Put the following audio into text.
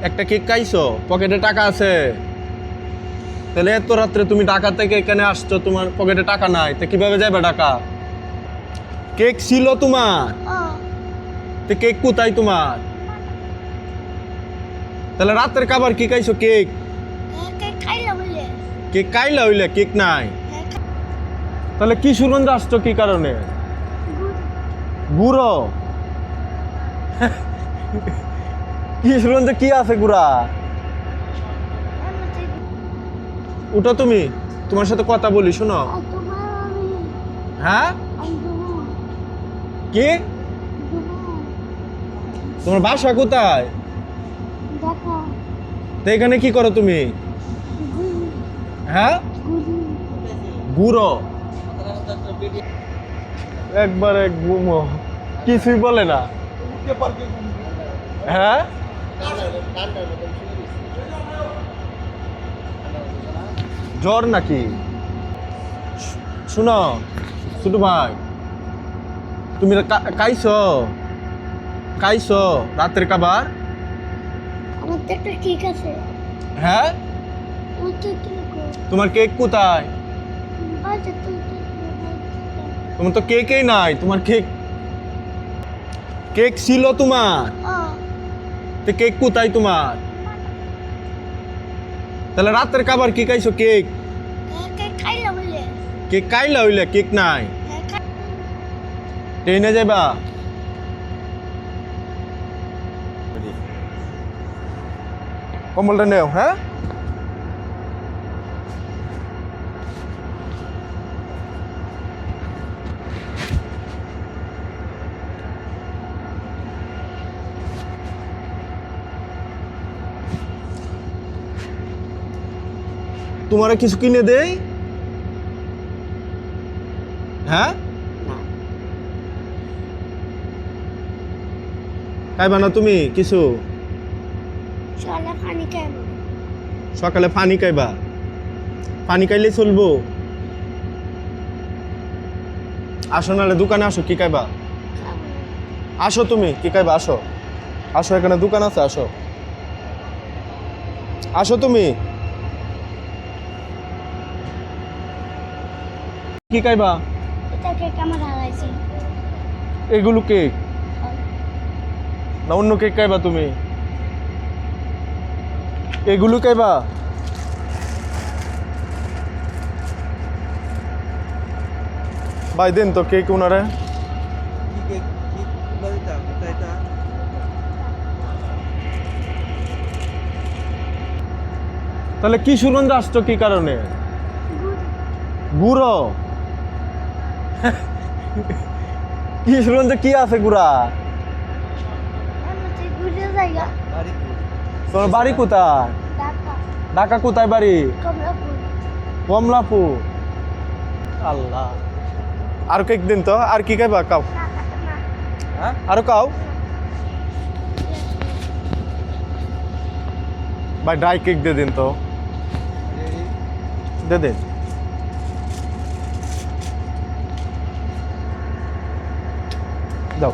একটা কেক খাইছো, পকেটে টাকা আছে? তাহলে এত রাত্রে তুমি ঢাকা থেকে এখানে আসছো, তোমার পকেটে টাকা নাই, তো কিভাবে যাবে ঢাকা? কেক ছিল তোমার? তো কেক কোথায় তোমার? তাহলে রাতের খাবার কি খাইছো? কেক? কেক খাইলা হইলে কেক নাই? তাহলে কি সুগন্ধ আসছো কি কারণে? গুড়ো? কি সুগন্ধ কি আছে গুড়া? উঠো তুমি, তোমার সাথে কথা বলি, শোনো। হ্যাঁ কি? তোমার বাসা কোথায়? তো এখানে কি করো তুমি? হ্যাঁ গুড়ো একবারে ঘুমো, কিছুই বলে না। হ্যাঁ জ্বর নাকি? শুনো ছোট ভাই, তুমি খাইছো? খাইছো রাতের খাবার? ঠিক আছে। হ্যাঁ তোমার কেক কোথায়? তোমার তো কেকই নাই। তোমার কেক, কেক ছিল তোমার? তো কেক কোথায় তোমার? তাহলে রাতের খাবার কি খাইছো? কেক? কেক খাইলা হইলে কেক নাই? ট্রেনে যাবা? কম্বলটা নেও। হ্যাঁ তোমার কিছু কিনে দেই? হ্যাঁ খাইবা না তুমি কিছু? সকালে পানি খাইবা? পানি খাইলে চলবো? আসো নাহলে দোকানে আসো, কি খাইবা? আসো তুমি, কি খাইবা? আসো আসো, এখানে দোকান আছে, আসো আসো তুমি, কি খাইবা? এগুলো কেক না অন্য কেক খাইবা তুমি? এগুলো খাইবা? ভাই দেন তো কেক ওনারে। তাহলে কি সুগন্ধ আসছো কি কারণে? গুড়ো? কি সুগন্ধ কি আছে গুড়া? তোমার বাড়ি কোথায়? ঢাকা কোথায় বাড়ি? কমলাপুর। আল্লাহ, আর কেক দিন তো। আর কি খাইবা? খাও, আরো খাও ভাই। ড্রাই কেক দিয়ে দিন তো, দে দিন। দাও।